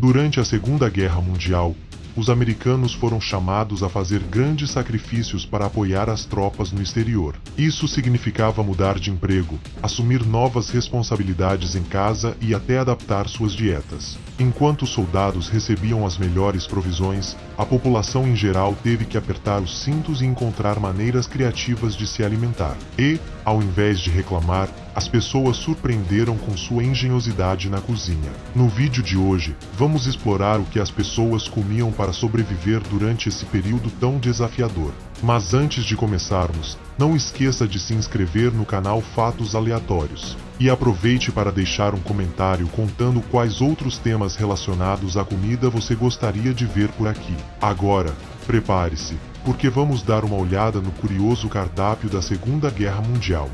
Durante a Segunda Guerra Mundial, os americanos foram chamados a fazer grandes sacrifícios para apoiar as tropas no exterior. Isso significava mudar de emprego, assumir novas responsabilidades em casa e até adaptar suas dietas. Enquanto os soldados recebiam as melhores provisões, a população em geral teve que apertar os cintos e encontrar maneiras criativas de se alimentar. E, ao invés de reclamar, as pessoas surpreenderam com sua engenhosidade na cozinha. No vídeo de hoje, vamos explorar o que as pessoas comiam para sobreviver durante esse período tão desafiador. Mas antes de começarmos, não esqueça de se inscrever no canal Fatos Aleatórios. E aproveite para deixar um comentário contando quais outros temas relacionados à comida você gostaria de ver por aqui. Agora, prepare-se, porque vamos dar uma olhada no curioso cardápio da Segunda Guerra Mundial.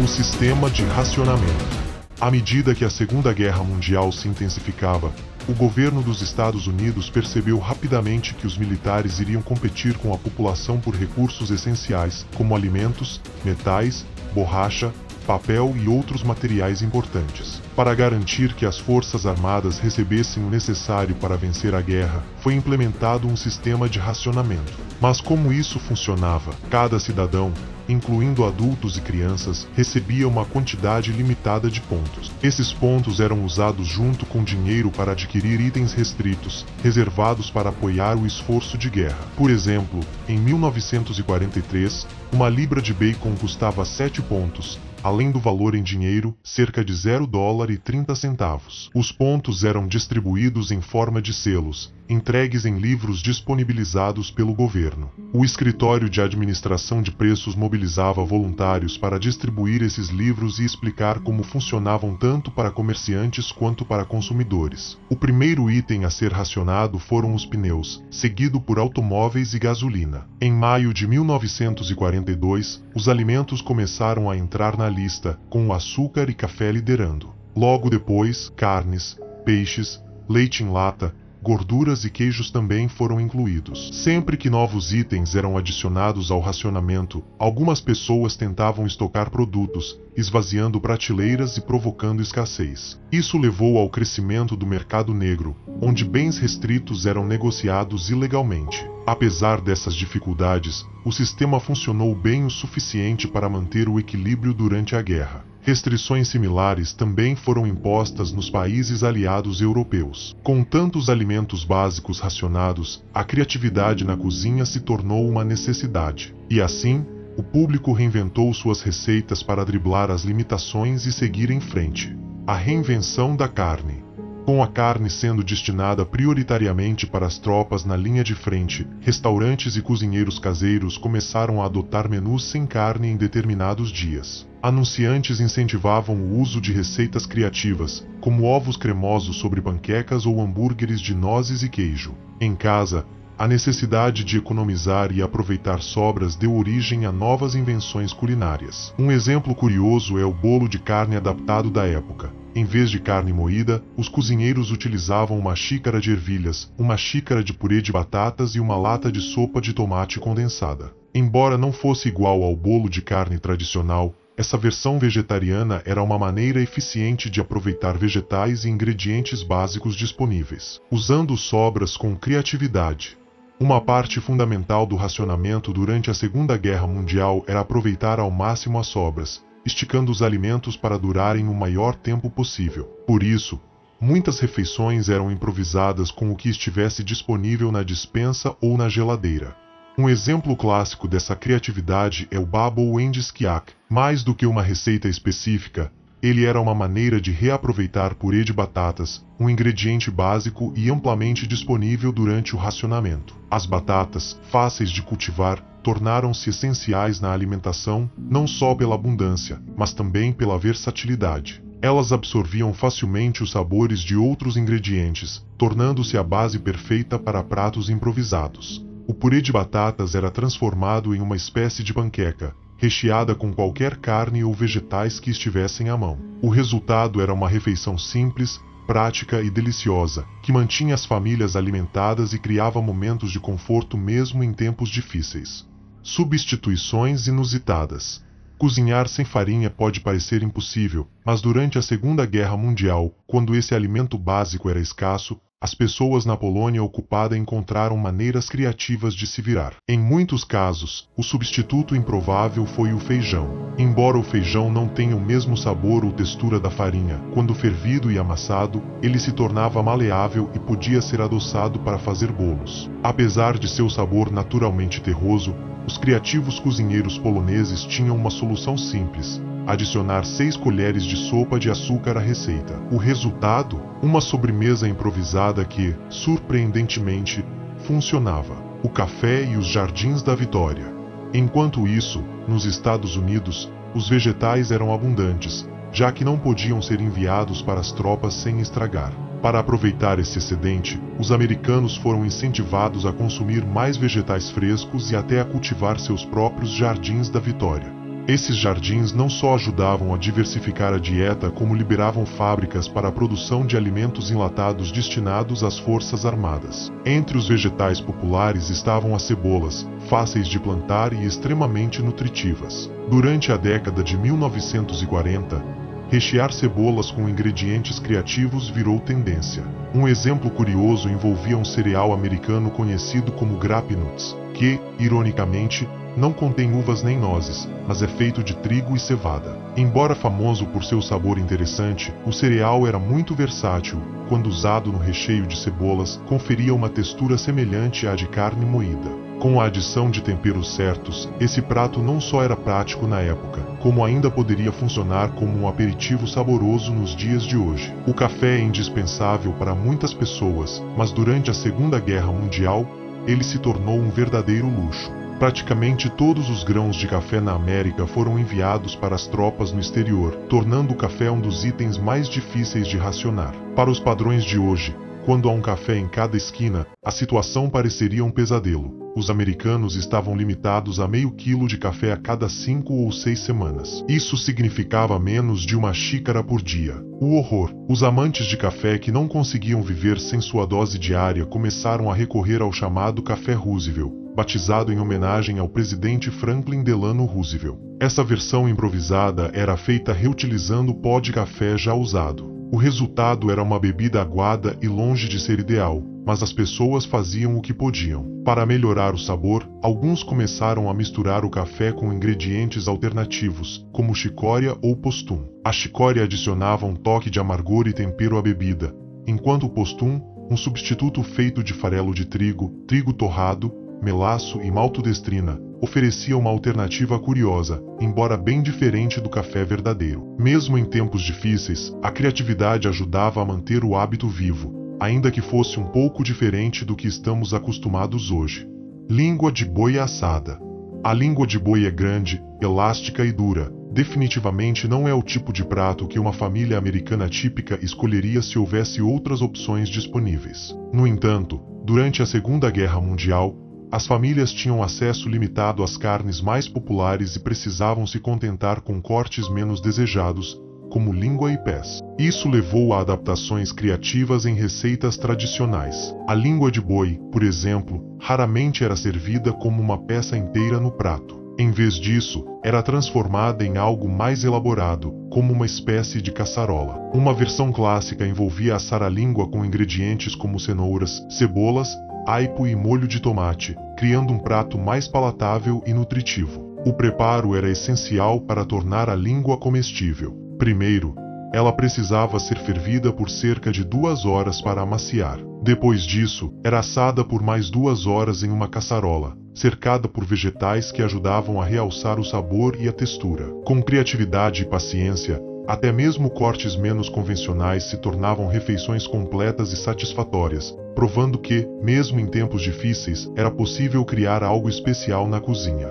O sistema de racionamento. À medida que a Segunda Guerra Mundial se intensificava, o governo dos Estados Unidos percebeu rapidamente que os militares iriam competir com a população por recursos essenciais, como alimentos, metais, borracha, papel e outros materiais importantes. Para garantir que as forças armadas recebessem o necessário para vencer a guerra, foi implementado um sistema de racionamento. Mas como isso funcionava? Cada cidadão, incluindo adultos e crianças, recebia uma quantidade limitada de pontos. Esses pontos eram usados junto com dinheiro para adquirir itens restritos, reservados para apoiar o esforço de guerra. Por exemplo, em 1943, uma libra de bacon custava 7 pontos, além do valor em dinheiro, cerca de $0,30. Os pontos eram distribuídos em forma de selos, entregues em livros disponibilizados pelo governo. O escritório de administração de preços mobilizava voluntários para distribuir esses livros e explicar como funcionavam tanto para comerciantes quanto para consumidores. O primeiro item a ser racionado foram os pneus, seguido por automóveis e gasolina. Em maio de 1942, os alimentos começaram a entrar na lista, com o açúcar e café liderando. Logo depois, carnes, peixes, leite em lata, gorduras e queijos também foram incluídos. Sempre que novos itens eram adicionados ao racionamento, algumas pessoas tentavam estocar produtos, esvaziando prateleiras e provocando escassez. Isso levou ao crescimento do mercado negro, onde bens restritos eram negociados ilegalmente. Apesar dessas dificuldades, o sistema funcionou bem o suficiente para manter o equilíbrio durante a guerra. Restrições similares também foram impostas nos países aliados europeus. Com tantos alimentos básicos racionados, a criatividade na cozinha se tornou uma necessidade. E assim, o público reinventou suas receitas para driblar as limitações e seguir em frente. A reinvenção da carne. Com a carne sendo destinada prioritariamente para as tropas na linha de frente, restaurantes e cozinheiros caseiros começaram a adotar menus sem carne em determinados dias. Anunciantes incentivavam o uso de receitas criativas, como ovos cremosos sobre panquecas ou hambúrgueres de nozes e queijo. Em casa, a necessidade de economizar e aproveitar sobras deu origem a novas invenções culinárias. Um exemplo curioso é o bolo de carne adaptado da época. Em vez de carne moída, os cozinheiros utilizavam uma xícara de ervilhas, uma xícara de purê de batatas e uma lata de sopa de tomate condensada. Embora não fosse igual ao bolo de carne tradicional, essa versão vegetariana era uma maneira eficiente de aproveitar vegetais e ingredientes básicos disponíveis, usando sobras com criatividade. Uma parte fundamental do racionamento durante a Segunda Guerra Mundial era aproveitar ao máximo as sobras, esticando os alimentos para durarem o maior tempo possível. Por isso, muitas refeições eram improvisadas com o que estivesse disponível na despensa ou na geladeira. Um exemplo clássico dessa criatividade é o Bubble and Skiak. Mais do que uma receita específica, ele era uma maneira de reaproveitar purê de batatas, um ingrediente básico e amplamente disponível durante o racionamento. As batatas, fáceis de cultivar, tornaram-se essenciais na alimentação não só pela abundância, mas também pela versatilidade. Elas absorviam facilmente os sabores de outros ingredientes, tornando-se a base perfeita para pratos improvisados. O purê de batatas era transformado em uma espécie de panqueca, recheada com qualquer carne ou vegetais que estivessem à mão. O resultado era uma refeição simples, prática e deliciosa, que mantinha as famílias alimentadas e criava momentos de conforto mesmo em tempos difíceis. Substituições inusitadas. Cozinhar sem farinha pode parecer impossível, mas durante a Segunda Guerra Mundial, quando esse alimento básico era escasso, as pessoas na Polônia ocupada encontraram maneiras criativas de se virar. Em muitos casos, o substituto improvável foi o feijão. Embora o feijão não tenha o mesmo sabor ou textura da farinha, quando fervido e amassado, ele se tornava maleável e podia ser adoçado para fazer bolos. Apesar de seu sabor naturalmente terroso, os criativos cozinheiros poloneses tinham uma solução simples: adicionar 6 colheres de sopa de açúcar à receita. O resultado? Uma sobremesa improvisada que, surpreendentemente, funcionava. O café e os jardins da vitória. Enquanto isso, nos Estados Unidos, os vegetais eram abundantes, já que não podiam ser enviados para as tropas sem estragar. Para aproveitar esse excedente, os americanos foram incentivados a consumir mais vegetais frescos e até a cultivar seus próprios jardins da vitória. Esses jardins não só ajudavam a diversificar a dieta, como liberavam fábricas para a produção de alimentos enlatados destinados às forças armadas. Entre os vegetais populares estavam as cebolas, fáceis de plantar e extremamente nutritivas. Durante a década de 1940, rechear cebolas com ingredientes criativos virou tendência. Um exemplo curioso envolvia um cereal americano conhecido como Grape Nuts, que, ironicamente, não contém uvas nem nozes, mas é feito de trigo e cevada. Embora famoso por seu sabor interessante, o cereal era muito versátil. Quando usado no recheio de cebolas, conferia uma textura semelhante à de carne moída. Com a adição de temperos certos, esse prato não só era prático na época, como ainda poderia funcionar como um aperitivo saboroso nos dias de hoje. O café é indispensável para muitas pessoas, mas durante a Segunda Guerra Mundial, ele se tornou um verdadeiro luxo. Praticamente todos os grãos de café na América foram enviados para as tropas no exterior, tornando o café um dos itens mais difíceis de racionar. Para os padrões de hoje, quando há um café em cada esquina, a situação pareceria um pesadelo. Os americanos estavam limitados a meio quilo de café a cada 5 ou 6 semanas. Isso significava menos de uma xícara por dia. O horror! Os amantes de café que não conseguiam viver sem sua dose diária começaram a recorrer ao chamado Café Roosevelt, batizado em homenagem ao presidente Franklin Delano Roosevelt. Essa versão improvisada era feita reutilizando pó de café já usado. O resultado era uma bebida aguada e longe de ser ideal, mas as pessoas faziam o que podiam. Para melhorar o sabor, alguns começaram a misturar o café com ingredientes alternativos, como chicória ou postum. A chicória adicionava um toque de amargor e tempero à bebida, enquanto o postum, um substituto feito de farelo de trigo, trigo torrado, melaço e maltodestrina, oferecia uma alternativa curiosa, embora bem diferente do café verdadeiro. Mesmo em tempos difíceis, a criatividade ajudava a manter o hábito vivo, ainda que fosse um pouco diferente do que estamos acostumados hoje. Língua de boi assada. A língua de boi é grande, elástica e dura. Definitivamente não é o tipo de prato que uma família americana típica escolheria se houvesse outras opções disponíveis. No entanto, durante a Segunda Guerra Mundial, as famílias tinham acesso limitado às carnes mais populares e precisavam se contentar com cortes menos desejados, como língua e pés. Isso levou a adaptações criativas em receitas tradicionais. A língua de boi, por exemplo, raramente era servida como uma peça inteira no prato. Em vez disso, era transformada em algo mais elaborado, como uma espécie de caçarola. Uma versão clássica envolvia assar a língua com ingredientes como cenouras, cebolas, aipo e molho de tomate, criando um prato mais palatável e nutritivo. O preparo era essencial para tornar a língua comestível. Primeiro, ela precisava ser fervida por cerca de 2 horas para amaciar. Depois disso, era assada por mais 2 horas em uma caçarola, cercada por vegetais que ajudavam a realçar o sabor e a textura. Com criatividade e paciência, até mesmo cortes menos convencionais se tornavam refeições completas e satisfatórias, provando que, mesmo em tempos difíceis, era possível criar algo especial na cozinha.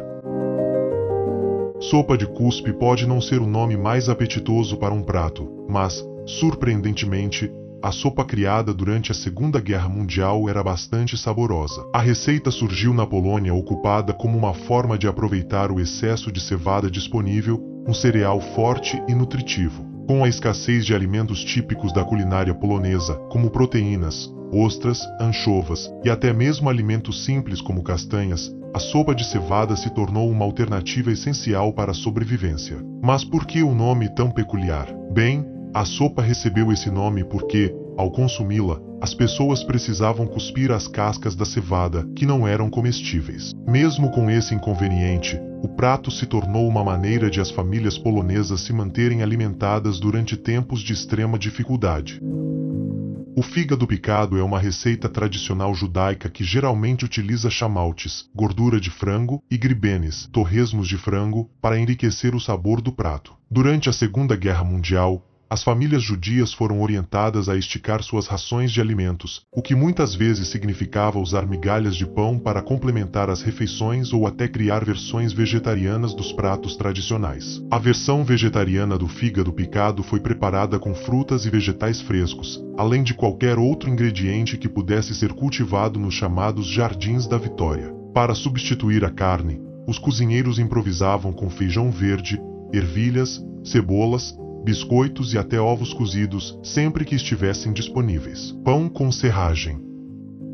Sopa de cuspe pode não ser o nome mais apetitoso para um prato, mas, surpreendentemente, a sopa criada durante a Segunda Guerra Mundial era bastante saborosa. A receita surgiu na Polônia ocupada como uma forma de aproveitar o excesso de cevada disponível, um cereal forte e nutritivo. Com a escassez de alimentos típicos da culinária polonesa, como proteínas, ostras, anchovas e até mesmo alimentos simples como castanhas, a sopa de cevada se tornou uma alternativa essencial para a sobrevivência. Mas por que o nome tão peculiar? Bem, a sopa recebeu esse nome porque, ao consumi-la, as pessoas precisavam cuspir as cascas da cevada, que não eram comestíveis. Mesmo com esse inconveniente, o prato se tornou uma maneira de as famílias polonesas se manterem alimentadas durante tempos de extrema dificuldade. O fígado picado é uma receita tradicional judaica que geralmente utiliza chamaltes, gordura de frango e gribenes, torresmos de frango, para enriquecer o sabor do prato. Durante a Segunda Guerra Mundial, as famílias judias foram orientadas a esticar suas rações de alimentos, o que muitas vezes significava usar migalhas de pão para complementar as refeições ou até criar versões vegetarianas dos pratos tradicionais. A versão vegetariana do fígado picado foi preparada com frutas e vegetais frescos, além de qualquer outro ingrediente que pudesse ser cultivado nos chamados Jardins da Vitória. Para substituir a carne, os cozinheiros improvisavam com feijão verde, ervilhas, cebolas, biscoitos e até ovos cozidos, sempre que estivessem disponíveis. Pão com serragem.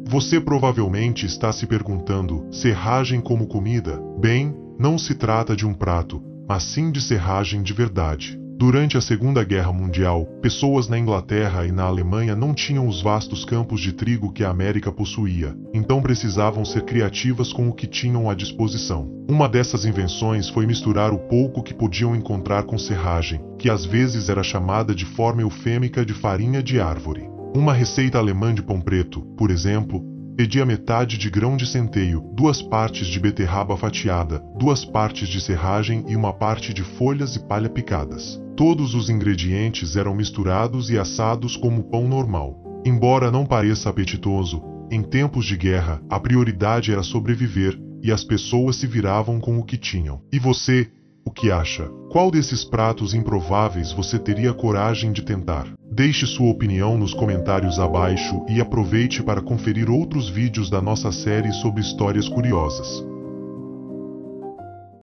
Você provavelmente está se perguntando, serragem como comida? Bem, não se trata de um prato, mas sim de serragem de verdade. Durante a Segunda Guerra Mundial, pessoas na Inglaterra e na Alemanha não tinham os vastos campos de trigo que a América possuía, então precisavam ser criativas com o que tinham à disposição. Uma dessas invenções foi misturar o pouco que podiam encontrar com serragem, que às vezes era chamada de forma eufêmica de farinha de árvore. Uma receita alemã de pão preto, por exemplo, pedia metade de grão de centeio, 2 partes de beterraba fatiada, 2 partes de serragem e 1 parte de folhas e palha picadas. Todos os ingredientes eram misturados e assados como pão normal. Embora não pareça apetitoso, em tempos de guerra, a prioridade era sobreviver, e as pessoas se viravam com o que tinham. E você, o que acha? Qual desses pratos improváveis você teria coragem de tentar? Deixe sua opinião nos comentários abaixo e aproveite para conferir outros vídeos da nossa série sobre histórias curiosas.